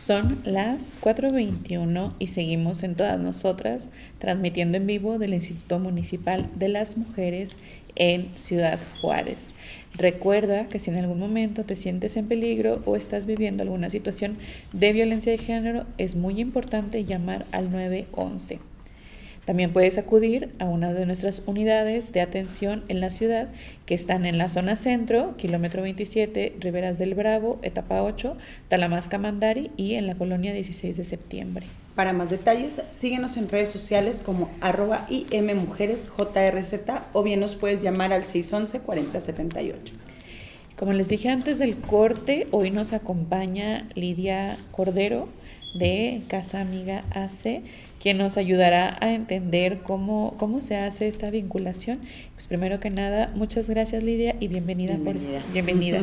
Son las 4:21 y seguimos en Todas Nosotras, transmitiendo en vivo del Instituto Municipal de las Mujeres en Ciudad Juárez. Recuerda que si en algún momento te sientes en peligro o estás viviendo alguna situación de violencia de género, es muy importante llamar al 911. También puedes acudir a una de nuestras unidades de atención en la ciudad que están en la zona centro, kilómetro 27, Riberas del Bravo, etapa 8, Talamasca Mandari y en la colonia 16 de septiembre. Para más detalles, síguenos en redes sociales como @IMMujeresJRZ o bien nos puedes llamar al 611-4078. Como les dije antes del corte, hoy nos acompaña Lidia Cordero de Casa Amiga AC, quien nos ayudará a entender cómo se hace esta vinculación. Pues primero que nada, muchas gracias Lidia y bienvenida. Bienvenida.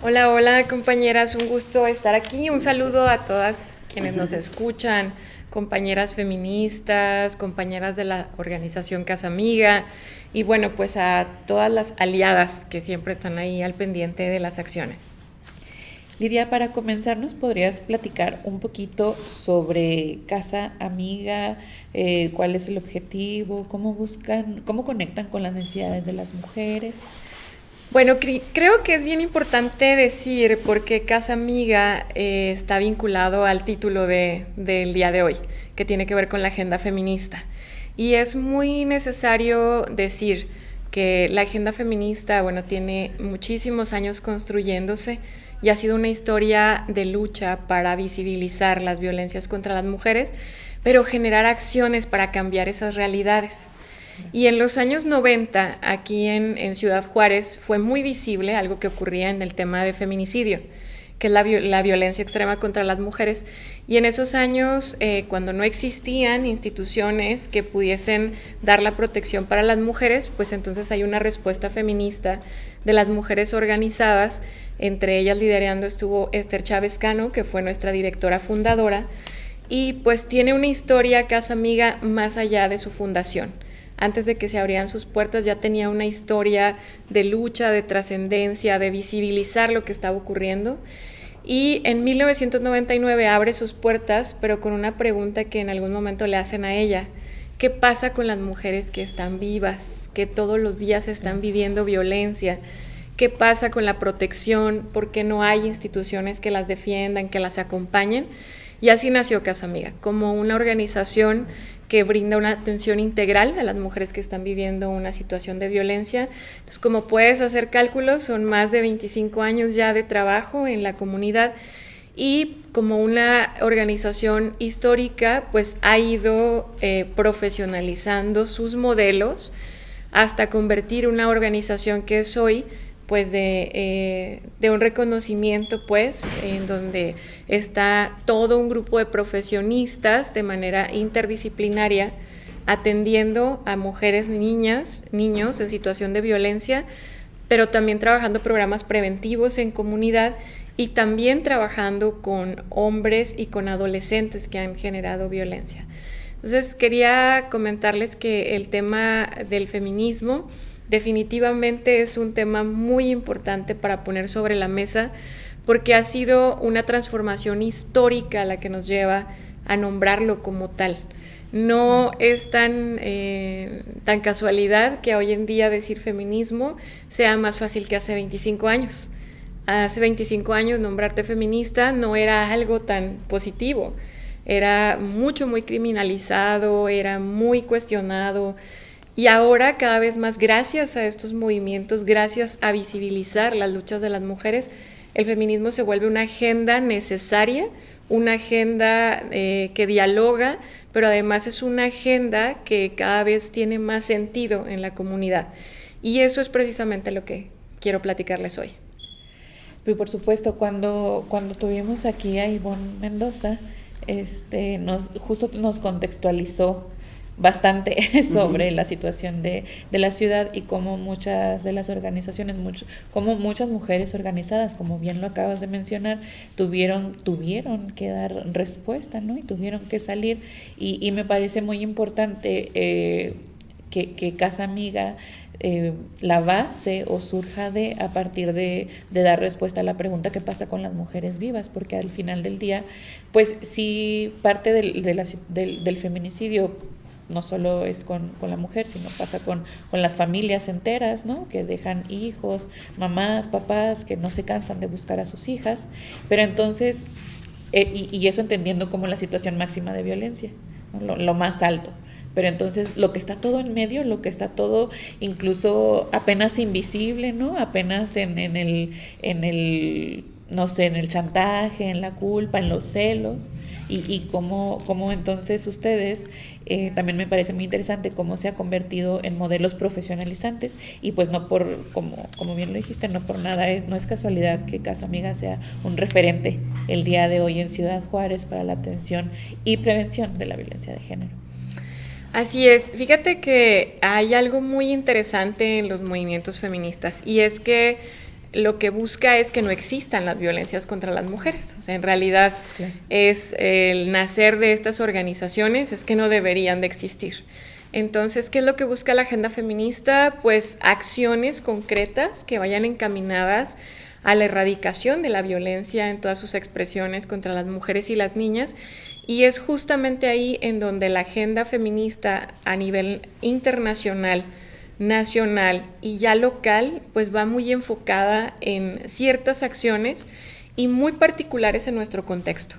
Hola compañeras, un gusto estar aquí. Un saludo a todas quienes nos escuchan, compañeras feministas, compañeras de la organización Casa Amiga y bueno, pues a todas las aliadas que siempre están ahí al pendiente de las acciones. Lidia, para comenzar, ¿nos podrías platicar un poquito sobre Casa Amiga? ¿Cuál es el objetivo? ¿Cómo conectan con las necesidades de las mujeres? Bueno, creo que es bien importante decir, porque Casa Amiga está vinculado al título del día de hoy, que tiene que ver con la agenda feminista. Y es muy necesario decir que la agenda feminista, bueno, tiene muchísimos años construyéndose y ha sido una historia de lucha para visibilizar las violencias contra las mujeres, pero generar acciones para cambiar esas realidades. Y en los años 90, aquí en Ciudad Juárez, fue muy visible algo que ocurría en el tema de feminicidio, que es la violencia extrema contra las mujeres. Y en esos años, cuando no existían instituciones que pudiesen dar la protección para las mujeres, pues entonces hay una respuesta feminista de las mujeres organizadas. Entre ellas liderando estuvo Esther Chávez Cano, que fue nuestra directora fundadora, y pues tiene una historia Casa Amiga más allá de su fundación. Antes de que se abrieran sus puertas ya tenía una historia de lucha, de trascendencia, de visibilizar lo que estaba ocurriendo. Y en 1999 abre sus puertas, pero con una pregunta que en algún momento le hacen a ella: ¿qué pasa con las mujeres que están vivas, que todos los días están viviendo violencia? ¿Qué pasa con la protección? ¿Por qué no hay instituciones que las defiendan, que las acompañen? Y así nació Casa Amiga, como una organización que brinda una atención integral a las mujeres que están viviendo una situación de violencia. Entonces, como puedes hacer cálculos, son más de 25 años ya de trabajo en la comunidad y como una organización histórica, pues ha ido profesionalizando sus modelos hasta convertir una organización que es hoy pues de un reconocimiento pues en donde está todo un grupo de profesionistas de manera interdisciplinaria atendiendo a mujeres, niñas, niños en situación de violencia, pero también trabajando programas preventivos en comunidad y también trabajando con hombres y con adolescentes que han generado violencia. Entonces quería comentarles que el tema del feminismo definitivamente es un tema muy importante para poner sobre la mesa porque ha sido una transformación histórica la que nos lleva a nombrarlo como tal. No es tan casualidad que hoy en día decir feminismo sea más fácil que hace 25 años. Hace 25 años nombrarte feminista no era algo tan positivo, era muy criminalizado, era muy cuestionado. Y ahora cada vez más gracias a estos movimientos, gracias a visibilizar las luchas de las mujeres, el feminismo se vuelve una agenda necesaria, una agenda que dialoga, pero además es una agenda que cada vez tiene más sentido en la comunidad. Y eso es precisamente lo que quiero platicarles hoy. Y por supuesto, cuando tuvimos aquí a Ivonne Mendoza, nos contextualizó bastante sobre la situación de la ciudad y cómo muchas de las organizaciones, como muchas mujeres organizadas, como bien lo acabas de mencionar, tuvieron que dar respuesta, ¿no? Y tuvieron que salir y me parece muy importante que Casa Amiga la base o surja a partir de dar respuesta a la pregunta qué pasa con las mujeres vivas, porque al final del día, pues sí, parte del feminicidio no solo es con la mujer, sino pasa con las familias enteras, ¿no? Que dejan hijos, mamás, papás, que no se cansan de buscar a sus hijas, pero entonces, y eso entendiendo como la situación máxima de violencia, ¿no? Lo más alto. Pero entonces lo que está todo en medio, lo que está todo incluso apenas invisible, ¿no? Apenas en el, no sé, en el chantaje, en la culpa, en los celos, y cómo entonces ustedes, también me parece muy interesante cómo se ha convertido en modelos profesionalizantes, y pues no por, como bien lo dijiste, no por nada, no es casualidad que Casa Amiga sea un referente el día de hoy en Ciudad Juárez para la atención y prevención de la violencia de género. Así es, fíjate que hay algo muy interesante en los movimientos feministas, y es que lo que busca es que no existan las violencias contra las mujeres. O sea, en realidad claro, es el nacer de estas organizaciones, es que no deberían de existir. Entonces, ¿qué es lo que busca la agenda feminista? Pues acciones concretas que vayan encaminadas a la erradicación de la violencia en todas sus expresiones contra las mujeres y las niñas. Y es justamente ahí en donde la agenda feminista a nivel internacional, nacional y ya local, pues va muy enfocada en ciertas acciones y muy particulares en nuestro contexto.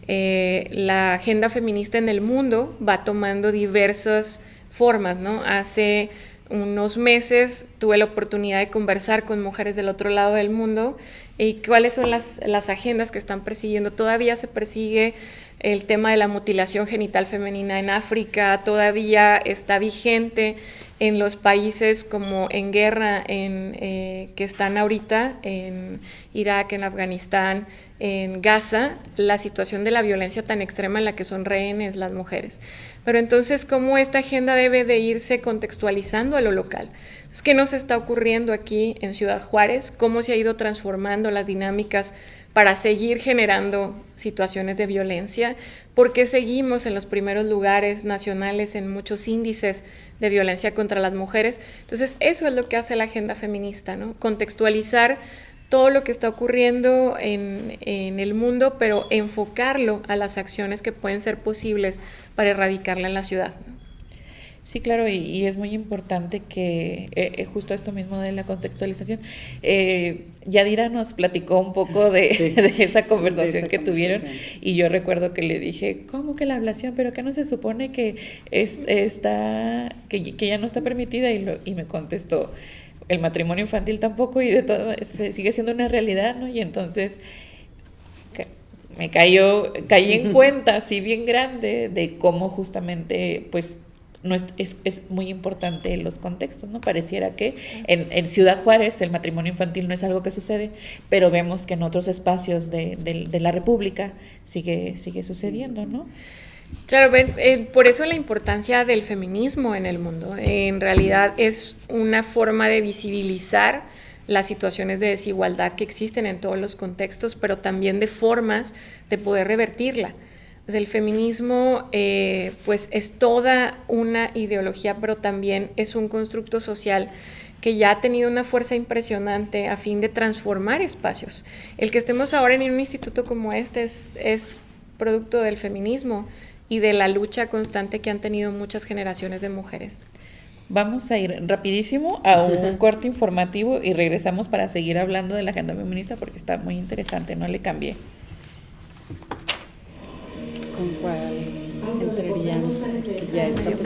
La agenda feminista en el mundo va tomando diversas formas, ¿no? Hace unos meses tuve la oportunidad de conversar con mujeres del otro lado del mundo y cuáles son las agendas que están persiguiendo. Todavía se persigue el tema de la mutilación genital femenina en África, todavía está vigente en los países como en guerra, que están ahorita, en Irak, en Afganistán, en Gaza, la situación de la violencia tan extrema en la que son rehenes las mujeres. Pero entonces, ¿cómo esta agenda debe de irse contextualizando a lo local? ¿Qué nos está ocurriendo aquí en Ciudad Juárez? ¿Cómo se ha ido transformando las dinámicas para seguir generando situaciones de violencia? ¿Por qué seguimos en los primeros lugares nacionales en muchos índices de violencia contra las mujeres? Entonces, eso es lo que hace la agenda feminista, ¿no? Contextualizar todo lo que está ocurriendo en el mundo, pero enfocarlo a las acciones que pueden ser posibles para erradicarla en la ciudad, ¿no? Sí, claro, y es muy importante que justo esto mismo de la contextualización, Yadira nos platicó un poco de esa conversación que tuvieron, y yo recuerdo que le dije, ¿cómo que la ablación? ¿Pero qué no se supone que que ya no está permitida? Y me contestó, el matrimonio infantil tampoco, y de todo sigue siendo una realidad, ¿no? Y entonces caí en cuenta así bien grande de cómo justamente pues no es muy importante los contextos, ¿no? Pareciera que en Ciudad Juárez el matrimonio infantil no es algo que sucede, pero vemos que en otros espacios de la República sigue sucediendo, ¿no? Claro, por eso la importancia del feminismo en el mundo. En realidad es una forma de visibilizar las situaciones de desigualdad que existen en todos los contextos, pero también de formas de poder revertirla. El feminismo pues es toda una ideología, pero también es un constructo social que ya ha tenido una fuerza impresionante a fin de transformar espacios. El que estemos ahora en un instituto como este es producto del feminismo y de la lucha constante que han tenido muchas generaciones de mujeres. Vamos a ir rapidísimo a un corte informativo y regresamos para seguir hablando de la agenda feminista porque está muy interesante, no le cambié. ¿Con cuál entrarían? Que ya está